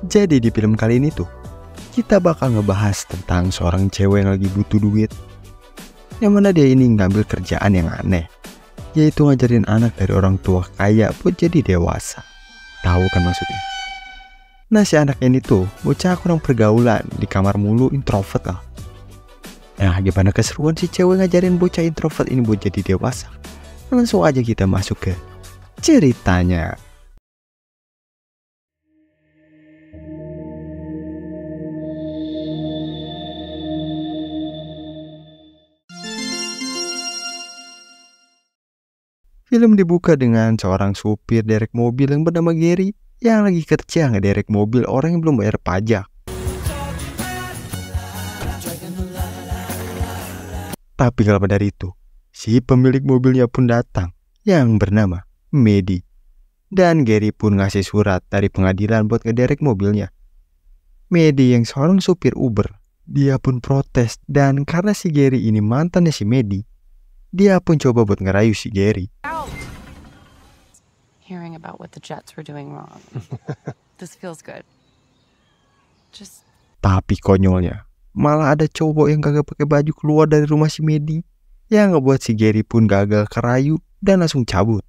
Jadi di film kali ini tuh, kita bakal ngebahas tentang seorang cewek yang lagi butuh duit. Yang mana dia ini ngambil kerjaan yang aneh, yaitu ngajarin anak dari orang tua kaya buat jadi dewasa. Tahu kan maksudnya? Nah si anak ini tuh bocah kurang pergaulan, di kamar mulu, introvert lah. Nah gimana keseruan si cewek ngajarin bocah introvert ini buat jadi dewasa? Langsung aja kita masuk ke ceritanya. Film dibuka dengan seorang supir derek mobil yang bernama Gary yang lagi kerja ngederek mobil orang yang belum bayar pajak. Tapi kalau dari itu, si pemilik mobilnya pun datang yang bernama Medi. Dan Gary pun ngasih surat dari pengadilan buat ngederek mobilnya. Medi yang seorang supir Uber, dia pun protes, dan karena si Gary ini mantannya si Medi, dia pun coba buat ngerayu si Gary. Hearing about what the Jets were doing wrong. This feels good. Tapi konyolnya, malah ada cowok yang kagak pakai baju keluar dari rumah si Medi, yang ngebuat si Gary pun gagal kerayu dan langsung cabut.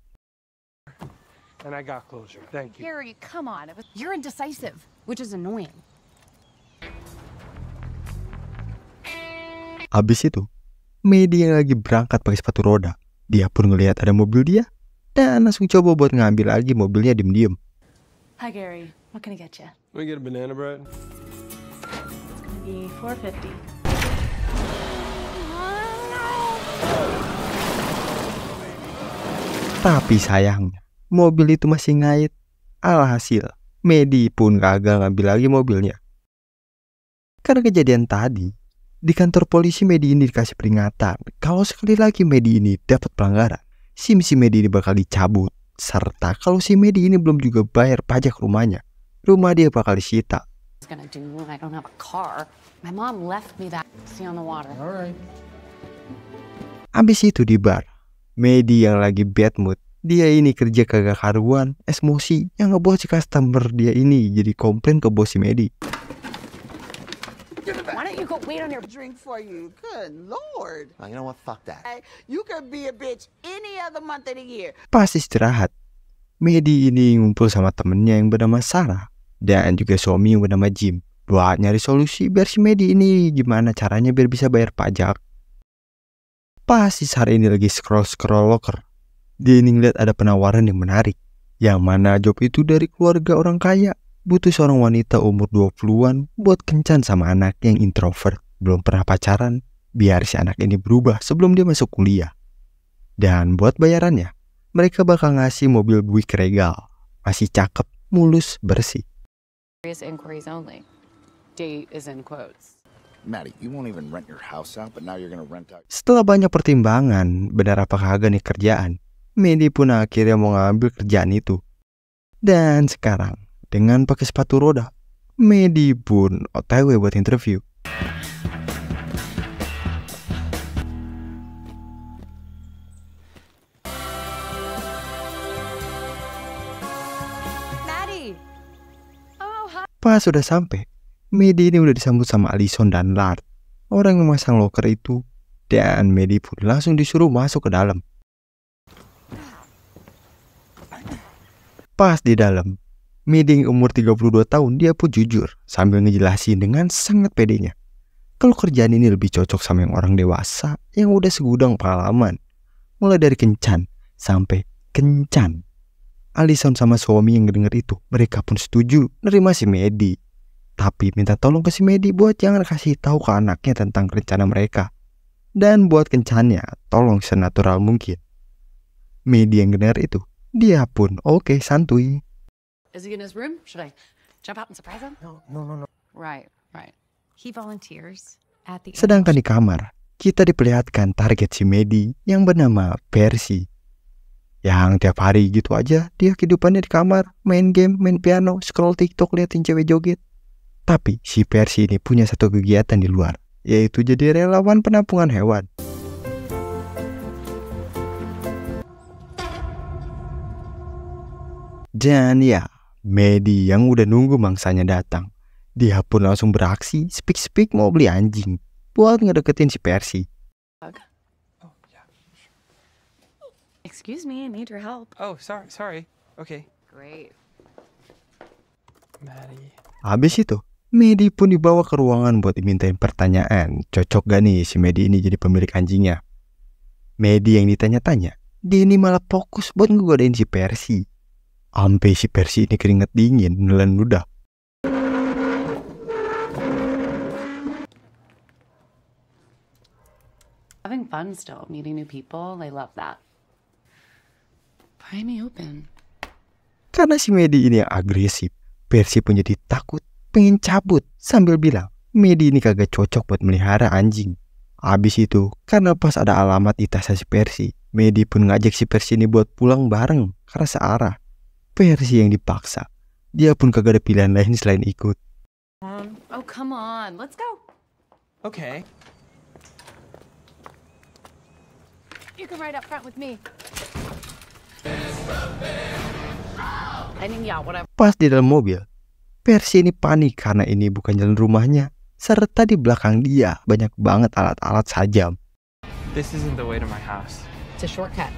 And I got closure. Thank you. Harry, come on. You're indecisive, which is annoying. Habis itu, Medi yang lagi berangkat pakai sepatu roda, dia pun ngelihat ada mobil dia dan langsung coba buat ngambil lagi mobilnya diem-diem. Hi Gary, what can I get you? We get a banana bread. Maybe $4.50. Tapi sayangnya, mobil itu masih ngait. Alhasil, Medi pun gagal ngambil lagi mobilnya. Karena kejadian tadi, di kantor polisi Medi ini dikasih peringatan kalau sekali lagi Medi ini dapat pelanggaran, si Medi ini bakal dicabut. Serta kalau si Medi ini belum juga bayar pajak rumahnya, rumah dia bakal disita. Abis itu di bar, Medi yang lagi bad mood, dia ini kerja kagak karuan, emosi yang ngebuat si customer dia ini jadi komplain ke bos si Medi. Why don't you go wait on your drink for you? Good Lord. You know what? Fuck that. You could be a bitch any other month of the year. Pas istirahat, Medi ini ngumpul sama temennya yang bernama Sarah dan juga suami yang bernama Jim buat nyari solusi biar si Medi ini gimana caranya biar bisa bayar pajak. Pas si Sarah ini lagi scroll loker, dia ini ngeliat ada penawaran yang menarik, yang mana job itu dari keluarga orang kaya, butuh seorang wanita umur 20-an buat kencan sama anak yang introvert, belum pernah pacaran, biar si anak ini berubah sebelum dia masuk kuliah. Dan buat bayarannya, mereka bakal ngasih mobil Buick Regal, masih cakep, mulus, bersih. Inquiries only. Date is in quotes. Maddie, you won't even rent your house out, but now you're gonna rent out. Setelah banyak pertimbangan, benar apa kagak nih kerjaan, Medi pun akhirnya mau ngambil kerjaan itu. Dan sekarang, dengan pakai sepatu roda, Medi pun OTW buat interview. Maddie. Oh, hi. Pas sudah sampai, Medi ini udah disambut sama Alison dan Lard, orang yang memasang loker itu. Dan Medi pun langsung disuruh masuk ke dalam. Pas di dalam, Medi yang umur 32 tahun, dia pun jujur sambil ngejelasin dengan sangat pedenya kalau kerjaan ini lebih cocok sama yang orang dewasa yang udah segudang pengalaman, mulai dari kencan sampai kencan. Alison sama suami yang denger itu, mereka pun setuju nerima si Medi, tapi minta tolong ke si Medi buat jangan kasih tahu ke anaknya tentang rencana mereka, dan buat kencannya tolong senatural mungkin. Medi yang denger itu, dia pun oke, santuy. Is he in his room? Should I jump out and surprise him? No. Right. He volunteers at the Sedangkan di kamar, kita diperlihatkan target si Medi yang bernama Percy. Yang tiap hari gitu aja dia kehidupannya di kamar, main game, main piano, scroll TikTok, liatin cewek joget. Tapi si Percy ini punya satu kegiatan di luar, yaitu jadi relawan penampungan hewan. Dan ya, Medi yang udah nunggu mangsanya datang, dia pun langsung beraksi speak mau beli anjing buat ngedeketin si Percy. Oh, yeah. Excuse me, I need your help. Oh, sorry. Okay. Great. Maddie. Habis itu, Medi pun dibawa ke ruangan buat dimintain pertanyaan. Cocok gak nih si Medi ini jadi pemilik anjingnya? Medi yang ditanya-tanya, dia ini malah fokus buat ngegodain si Percy. Sampai si Percy ini keringet dingin, nelan ludah. Having fun still, meeting new people. I love that. Pry me open. Karena si Medi ini yang agresif, Percy pun jadi takut, pengen cabut sambil bilang Medi ini kagak cocok buat melihara anjing. Habis itu, karena pas ada alamat di tasnya si Percy, Medi pun ngajak si Percy ini buat pulang bareng karena searah. Percy yang dipaksa, dia pun kagak ada pilihan lain selain ikut. Oh, come on. Let's go. Okay. You can ride up front with me. I mean, yeah, whatever. Pas di dalam mobil, Percy ini panik karena ini bukan jalan rumahnya, serta di belakang dia banyak banget alat-alat sajam. This isn't the way to my house. It's a shortcut.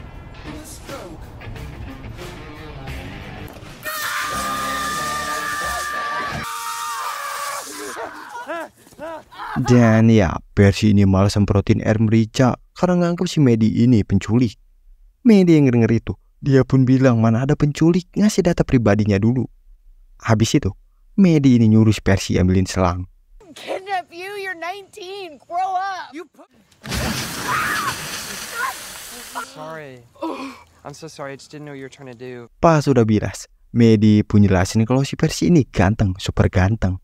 Dan ya, Percy ini malah semprotin air merica karena nganggap si Medi ini penculik. Medi yang denger itu, dia pun bilang mana ada penculik, ngasih data pribadinya dulu. Habis itu, Medi ini nyuruh si Percy ambilin selang. Kidnap you? You're 19. Grow up. Sorry. I'm so sorry. I just didn't know what you were trying to do. Pas udah bilas, Medi pun jelasin kalau si Percy ini ganteng, super ganteng.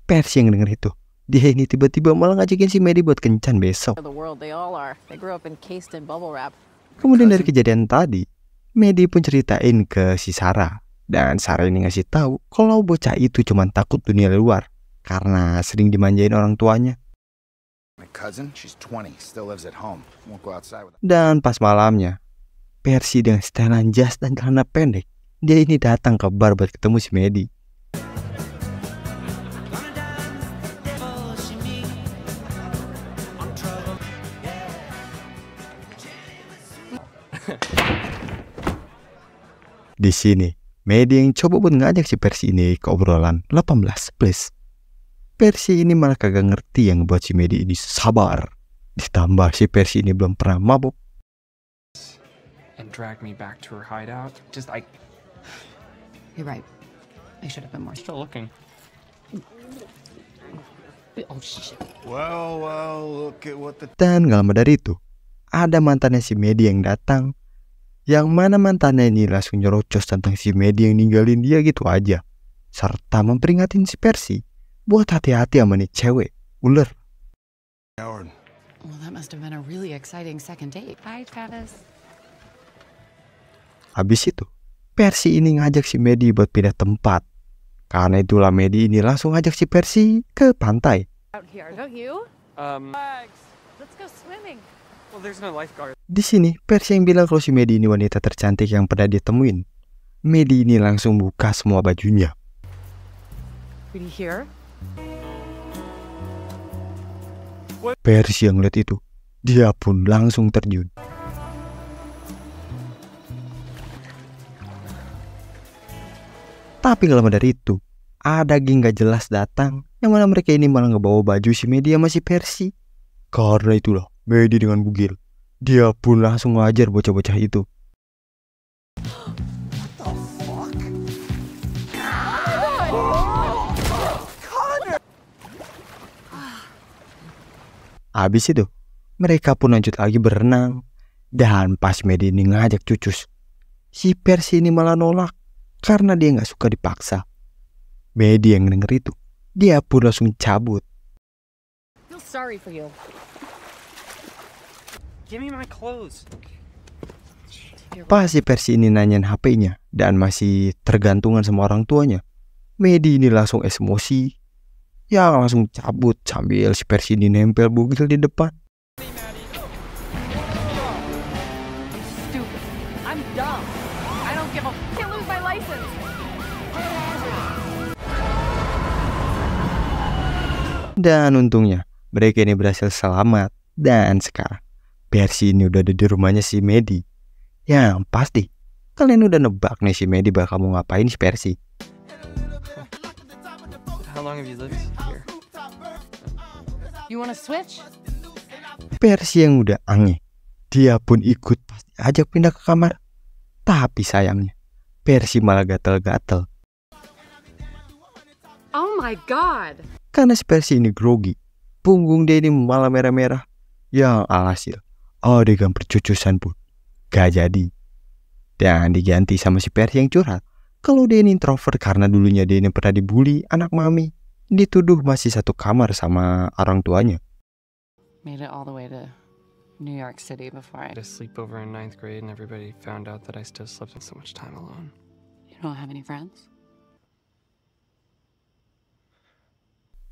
Percy yang denger itu, dia ini tiba-tiba malah ngajakin si Medi buat kencan besok. The world, they all are. They grew up encased in bubble wrap. Kemudian dari kejadian tadi, Medi pun ceritain ke si Sarah. Dan Sarah ini ngasih tahu kalau bocah itu cuma takut dunia luar karena sering dimanjain orang tuanya. My cousin, she's 20, still lives at home. Won't go outside with Dan pas malamnya, Percy dengan setelan jas dan celana pendek, dia ini datang ke bar buat ketemu si Medi. Di sini, Medi yang coba buat ngajak si Percy ini ke obrolan 18+. Percy ini malah kagak ngerti yang buat si Medi ini sabar. Ditambah si Percy ini belum pernah mabuk. And drag me back to her hideout. Just like You're right. I should have been more. still looking. Oh, shit. Well, look at what the... Dan gak lama dari itu, ada mantannya si Medi yang datang. Yang mana mantannya ini langsung nyerocos tentang si Medi yang ninggalin dia gitu aja. Serta memperingatin si Percy buat hati-hati sama nih cewek, ular. Howard. Well, that must have been a really exciting second date. Bye, Travis. Habis itu, Percy ini ngajak si Medi buat pindah tempat. Karena itulah Medi ini langsung ngajak si Percy ke pantai. Out here, don't you? Let's go swimming. Well, there's no lifeguard. Di sini, Percy yang bilang kalau si Medi ini wanita tercantik yang pernah dia temuin. Medi ini langsung buka semua bajunya. Pretty here? Percy yang lihat itu, dia pun langsung terjun. Tapi gak lama dari itu, ada geng gak jelas datang, yang mana mereka ini malah ngebawa baju si Medi sama si Percy. Karena itulah, Medi dengan bugil, dia pun langsung ngajar bocah-bocah itu. Habis itu, mereka pun lanjut lagi berenang. Dan pas Medi ini ngajak cucus, si Percy ini malah nolak karena dia gak suka dipaksa. Medi yang denger itu, dia pun langsung cabut. Feel sorry for you. Give me my clothes. Pas si Percy ini nanyain HP-nya dan masih tergantungan sama orang tuanya, Medi ini langsung emosi. Ya langsung cabut sambil si Percy ini nempel bugil di depan. Stupid. I'm dumb. I don't give a... Can't lose my license. Dan untungnya mereka ini berhasil selamat. Dan sekarang Percy ini udah ada di rumahnya si Maddie. Yang pasti kalian udah nebak nih si Maddie bakal mau ngapain si Percy. How long have you lived here? You wanna switch? Percy yang udah aneh, dia pun ikut pasti ajak pindah ke kamar. Tapi sayangnya Percy malah gatel-gatel. Oh my god! Karena si Percy ini grogi, punggung dia ini malah merah-merah. Yang alhasil adegan percucusan pun gak jadi. Dan diganti sama si Percy yang curhat kalau dia ini introvert karena dulunya dia ini pernah dibully anak mami. Dituduh masih satu kamar sama orang tuanya. Made it all the way to New York City before I had a sleepover in 9th grade and everybody found out that I still slept in so much time alone. You don't have any friends?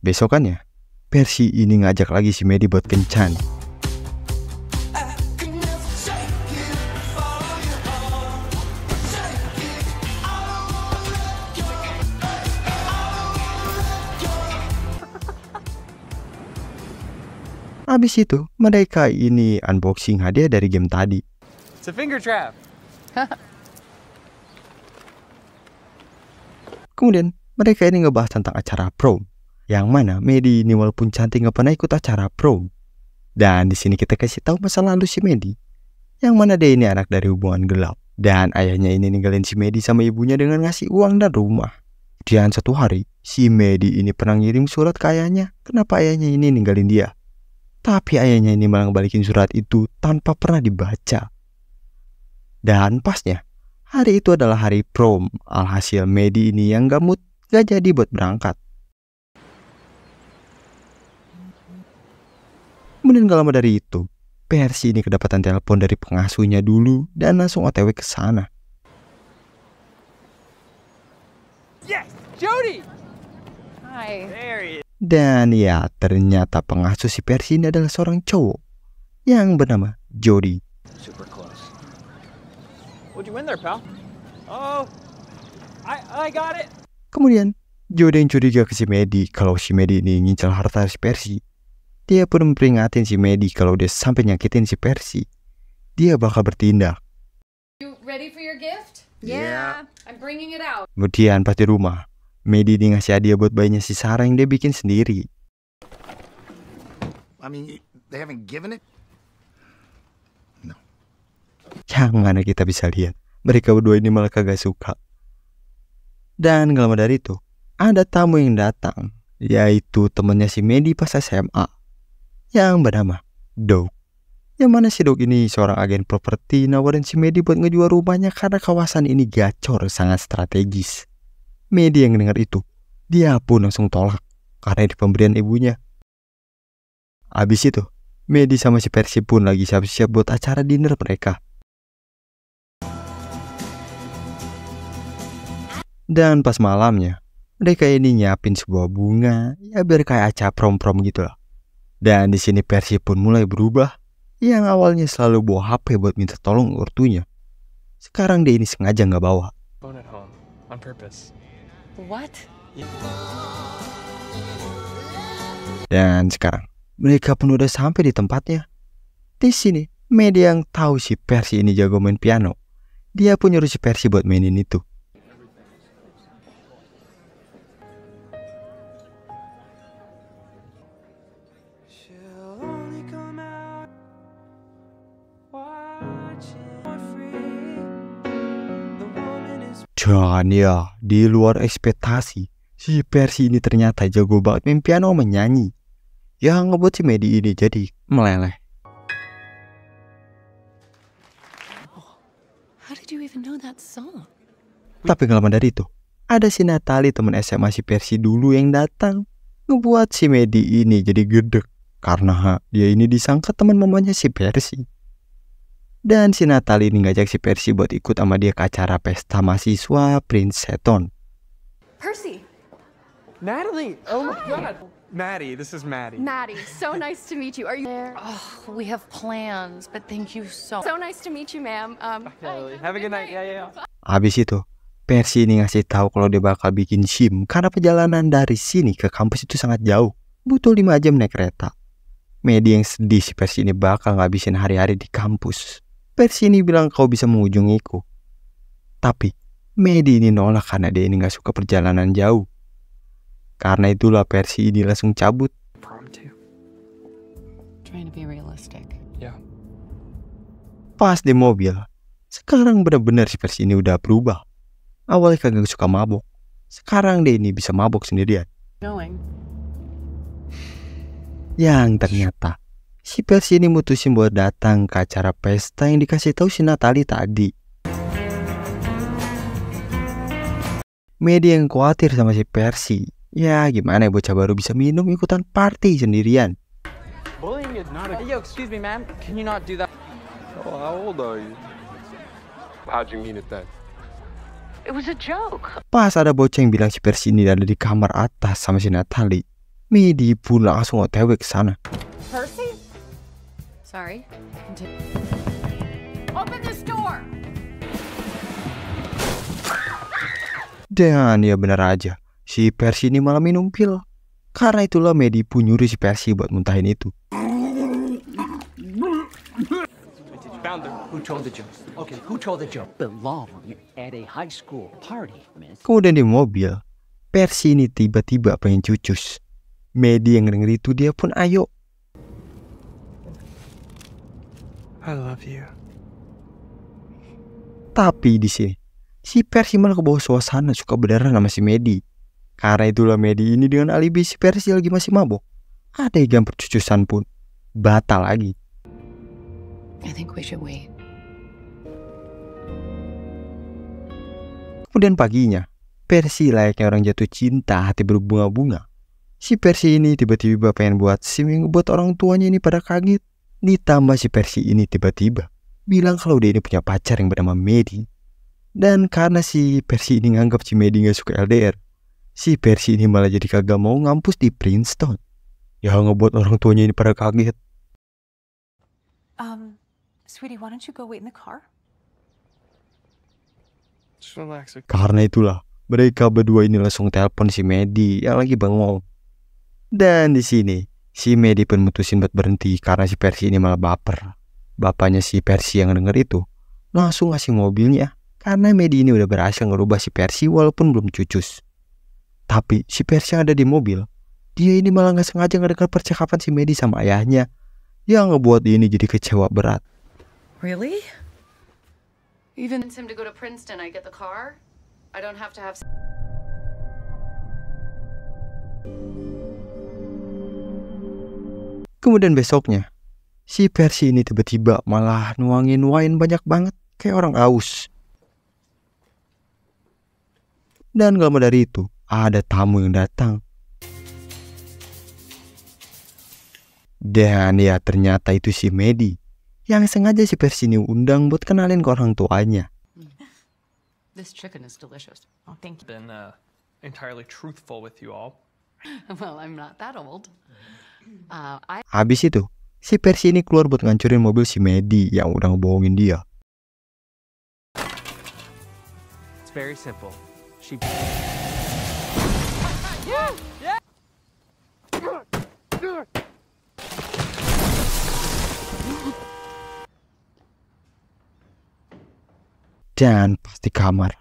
Besokannya Percy ini ngajak lagi si Maddie buat kencan. Habis itu mereka ini unboxing hadiah dari game tadi. It's a finger trap. Kemudian mereka ini ngebahas tentang acara prom, yang mana Maddie ini walaupun cantik nggak pernah ikut acara prom. Dan di sini kita kasih tahu masa lalu si Maddie, yang mana dia ini anak dari hubungan gelap. Dan ayahnya ini ninggalin si Maddie sama ibunya dengan ngasih uang dan rumah. Dan satu hari si Maddie ini pernah ngirim surat ke ayahnya. Kenapa ayahnya ini ninggalin dia? Tapi ayahnya ini malah ngebalikin surat itu tanpa pernah dibaca. Dan pasnya hari itu adalah hari prom. Alhasil Maddie ini yang gak jadi buat berangkat. Kemudian gak lama dari itu Percy ini kedapatan telepon dari pengasuhnya dulu dan langsung OTW ke sana. Yes, Jody. Hi. There he is. Dan ya ternyata pengasuh si Percy ini adalah seorang cowok yang bernama Jody. Super close. What'd you win there, pal? Oh, I got it. Kemudian Jody yang curiga ke si Maddie kalau si Maddie ini ngincar harta si Percy. Dia pun memperingatin si Maddie kalau dia sampai nyakitin si Percy, dia bakal bertindak. You ready for your gift? Yeah. I'm bringing it out. Kemudian pas di rumah, Maddie ini ngasih hadiah buat bayinya si Sarah yang dia bikin sendiri. I mean, they haven't given it? No. Yang mana kita bisa lihat mereka berdua ini malah kagak suka. Dan gak lama dari itu ada tamu yang datang, yaitu temennya si Maddie pas SMA, yang bernama Doug. Yang mana si Doug ini seorang agen properti nawarin si Maddie buat ngejual rumahnya karena kawasan ini gacor sangat strategis. Maddie yang dengar itu, dia pun langsung tolak karena itu pemberian ibunya. Habis itu Maddie sama si Percy pun lagi siap-siap buat acara dinner mereka. Dan pas malamnya mereka ini nyiapin sebuah bunga, ya biar kayak acara prom-prom gitu lah. Dan di sini Percy pun mulai berubah. Yang awalnya selalu bawa HP buat minta tolong ortunya, sekarang dia ini sengaja nggak bawa. Phone at home on purpose. What? Dan sekarang mereka pun udah sampai di tempatnya. Di sini Maddie yang tahu si Percy ini jago main piano, dia pun nyuruh si Percy buat mainin itu. Dan ya, di luar ekspektasi, si Percy ini ternyata jago banget main piano sama nyanyi, yang ngebuat si Maddie ini jadi meleleh. How did you even know that song? Tapi gak lama dari itu, ada si Natalie teman SMA si Percy dulu yang datang, ngebuat si Maddie ini jadi gedek karena dia ini disangka teman mamanya si Percy. Dan si Natalie ini ngajak si Percy buat ikut sama dia ke acara pesta mahasiswa Princeton. Percy! Natalie! Oh my god! Maddie, this is Maddie. Maddie, so nice to meet you. Are you there? Oh, we have plans, but thank you so So nice to meet you, ma'am. Have a good night. Yeah. Habis itu, Percy ini ngasih tahu kalau dia bakal bikin SIM karena perjalanan dari sini ke kampus itu sangat jauh. butuh 5 jam naik kereta. Medi yang sedih si Percy ini bakal ngabisin hari-hari di kampus. Percy ini bilang kau bisa mengunjungiku. Tapi Medi ini nolak karena dia ini gak suka perjalanan jauh. Karena itulah Percy ini langsung cabut. Prom too. Trying to be realistic. Yeah. Pas di mobil, sekarang benar-benar si Percy ini udah berubah. Awalnya kagak suka mabok, sekarang dia ini bisa mabok sendirian. Going. Yang ternyata si Percy ini mutusin buat datang ke acara pesta yang dikasih tahu si Natalie tadi. Medi yang khawatir sama si Percy. Ya gimana ya bocah baru bisa minum ikutan party sendirian. Bullying is not a... Hey, yo, excuse me, ma'am. Can you not do that? Oh, how old are you? How'd you mean it then? It was a joke. Pas ada bocah yang bilang si Percy ini ada di kamar atas sama si Natalie, Medi pun langsung otw ke sana. Percy? Sorry. Open this door! Dan ya benar aja, si Percy ini malah minum pil. Karena itulah Medi pun nyuruh si Percy buat muntahin itu. Found them. Who told the joke? Okay, who told the joke? Belong at a high school party, miss. Kemudian di mobil, Percy ini tiba-tiba pengen cucus. Medi yang denger itu dia pun ayo. I love you. Tapi di sini, si Percy malah kebawa suasana suka beneran sama si Medi. Karena itulah Medi ini dengan alibi si Percy lagi masih mabok. Adegan percucusan pun batal lagi. I think we should wait. Kemudian paginya, Percy layaknya orang jatuh cinta hati berbunga-bunga. Si Percy ini tiba-tiba pengen buat SIM yang buat orang tuanya ini pada kaget. Ditambah si Percy ini tiba-tiba bilang kalau dia ini punya pacar yang bernama Medi. Dan karena si Percy ini nganggap si Medi gak suka LDR, si Percy ini malah jadi kagak mau ngampus di Princeton. Ya ngebuat orang tuanya ini pada kaget. Sweetie, why don't you go wait in the car? Just relax. Okay? Karena itulah mereka berdua ini langsung telepon si Medi yang lagi bengong. Dan di sini si Medi pun mutusin buat berhenti karena si Percy ini malah baper. Bapaknya si Percy yang denger itu langsung ngasih mobilnya karena Medi ini udah berhasil ngerubah si Percy walaupun belum cucus. Tapi si Percy yang ada di mobil, dia ini malah gak sengaja ngedengar percakapan si Medi sama ayahnya yang ngebuat dia ini jadi kecewa berat. Really? Even Convince him to go to Princeton. I get the car. I don't have to have. Kemudian besoknya, si Percy ini tiba-tiba malah nuangin wine banyak banget kayak orang aus. Dan gak lama dari itu, ada tamu yang datang. Dan ya ternyata itu si Medi yang sengaja si Percy ini undang buat kenalin ke orang tuanya. this chicken is delicious. Oh, thank you. Been entirely truthful with you all. Well, I'm not that old. Habis itu, si Percy ini keluar buat ngancurin mobil si Medi yang udah ngebohongin dia. It's very simple. She. Dan pas di kamar,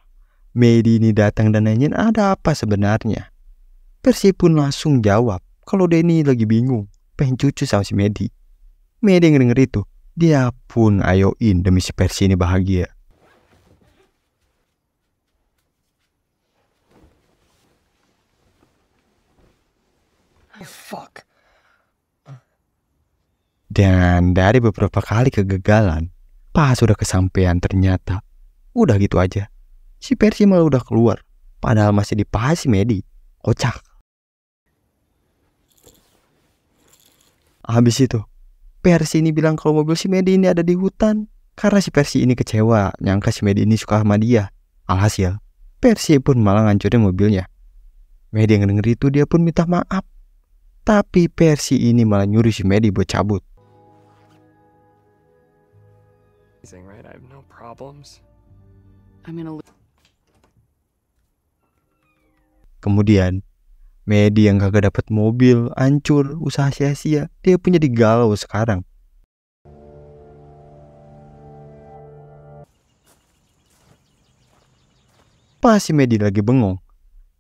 Medi ini datang dan nanyain ada apa sebenarnya. Percy pun langsung jawab kalau dia ini lagi bingung, pengen cucu sama si Medi. Medi yang denger itu, dia pun ayoin demi si Percy ini bahagia. Fuck. Dan dari beberapa kali kegagalan, pas udah kesampaian ternyata udah gitu aja. Si Percy malah udah keluar, padahal masih dipahas si Medi. Kocak. Habis itu, Percy ini bilang kalau mobil si Medi ini ada di hutan. Karena si Percy ini kecewa, nyangka si Medi ini suka sama dia. Alhasil, Percy pun malah ngancurin mobilnya. Medi yang denger itu dia pun minta maaf. Tapi Percy ini malah nyuruh si Medi buat cabut. Right? I have no problems. I'm gonna. Kemudian, Medi yang kagak dapet mobil, hancur, usaha sia-sia, dia punya di galau sekarang. Pas si Medi lagi bengong,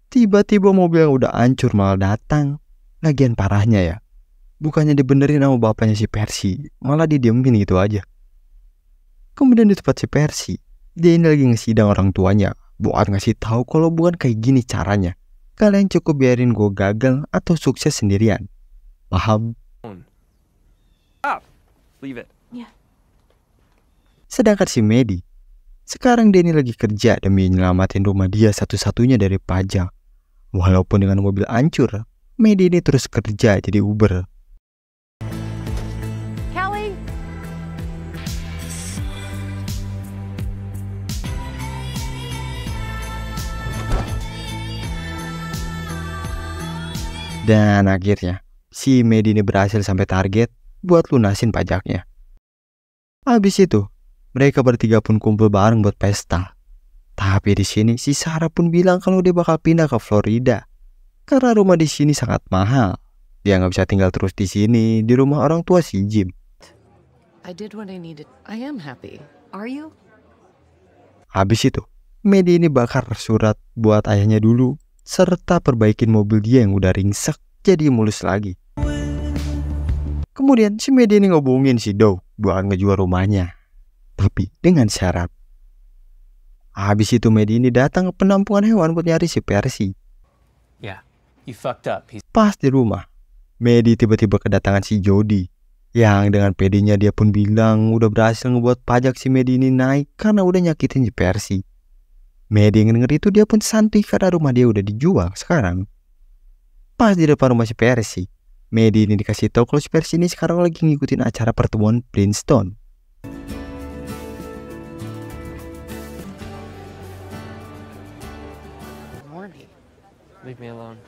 tiba-tiba mobil yang udah hancur malah datang. Lagian parahnya ya, bukannya dibenerin sama bapaknya si Percy, malah didiemin gitu aja. Kemudian di tempat si Percy, dia ini lagi ngesidang orang tuanya buat ngasih tahu kalau bukan kayak gini caranya. Kalian cukup biarin gue gagal atau sukses sendirian. Paham? Leave it. Sedangkan si Medi, sekarang dia ini lagi kerja demi nyelamatin rumah dia satu-satunya dari pajak. Walaupun dengan mobil hancur, Medi ini terus kerja jadi Uber. Kelly! Dan akhirnya, si Medi ini berhasil sampai target buat lunasin pajaknya. Habis itu, mereka bertiga pun kumpul bareng buat pesta. Tapi di sini si Sarah pun bilang kalau dia bakal pindah ke Florida karena rumah di sini sangat mahal. Dia nggak bisa tinggal terus di sini di rumah orang tua si Jim. I did what I needed. I am happy. Are you? Habis itu, Medi ini bakar surat buat ayahnya dulu, serta perbaikin mobil dia yang udah ringsek jadi mulus lagi. Kemudian si Medi ini ngobongin si Doe buat ngejual rumahnya, tapi dengan syarat. Habis itu Medi ini datang ke penampungan hewan buat nyari si Percy. Yeah, you fucked up. Pas di rumah, Medi tiba-tiba kedatangan si Jody, yang dengan pedenya dia pun bilang udah berhasil ngebuat pajak si Medi ini naik karena udah nyakitin si Percy. Medi yang denger itu dia pun santai karena rumah dia udah dijual sekarang. Pas di depan rumah si Percy, Medi ini dikasih tahu kalau si Percy ini sekarang lagi ngikutin acara pertemuan Flintstone. Morning. Leave me alone.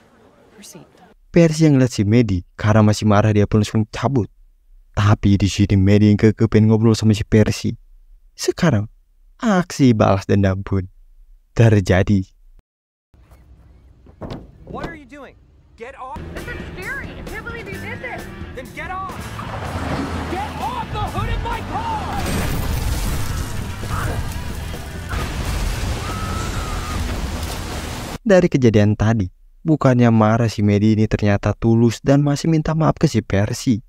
Proceed. Percy yang ngeliat si Medi karena masih marah dia pun langsung cabut. Tapi di sini Medi yang kepengen ngobrol sama si Percy. Sekarang aksi balas dendam pun terjadi. What are you doing? Get off! This is scary. I can't believe you did this. Then get off! Get off the hood of my car! Dari kejadian tadi, bukannya marah si Medi ini ternyata tulus dan masih minta maaf ke si Percy.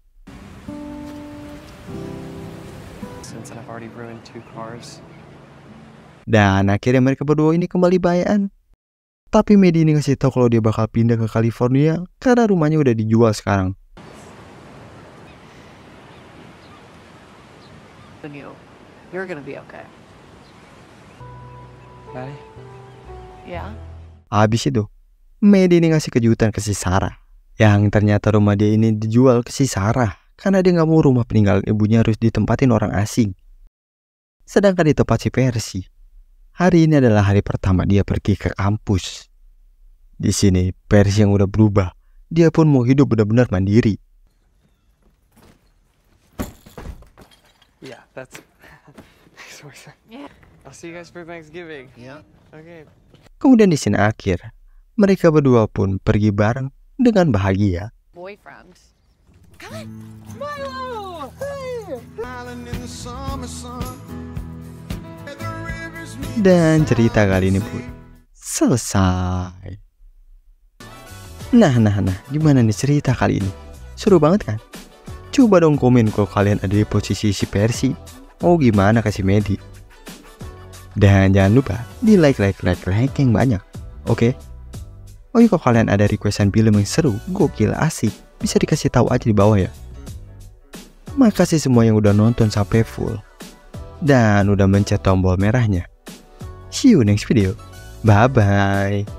Since I've already ruined 2 cars. Dan akhirnya mereka berdua ini kembali baikan. Tapi Medi ini ngasih tahu kalau dia bakal pindah ke California karena rumahnya udah dijual sekarang. You're gonna be okay. Daddy? Yeah? Habis itu, Medi ini ngasih kejutan ke si Sarah, yang ternyata rumah dia ini dijual ke si Sarah karena dia nggak mau rumah peninggalan ibunya harus ditempatin orang asing. Sedangkan di tempat si Percy, hari ini adalah hari pertama dia pergi ke kampus. Di sini, Percy yang udah berubah, dia pun mau hidup benar-benar mandiri. Yeah, that's... Yeah. I'll see you guys for Thanksgiving. Yeah. Okay. Kemudian di sini akhir, mereka berdua pun pergi bareng dengan bahagia. Boyfriend. Milo! Dan cerita kali ini pun selesai. Nah, gimana nih cerita kali ini? Seru banget kan? Coba dong komen kalau kalian ada di posisi si Percy. Oh gimana kasih Medi? Dan jangan lupa di like yang banyak. Oke? Oh iya, kalau kalian ada requestan film yang seru, gokil, asik, bisa dikasih tahu aja di bawah ya. Makasih semua yang udah nonton sampai full dan udah mencet tombol merahnya. See you next video. Bye bye.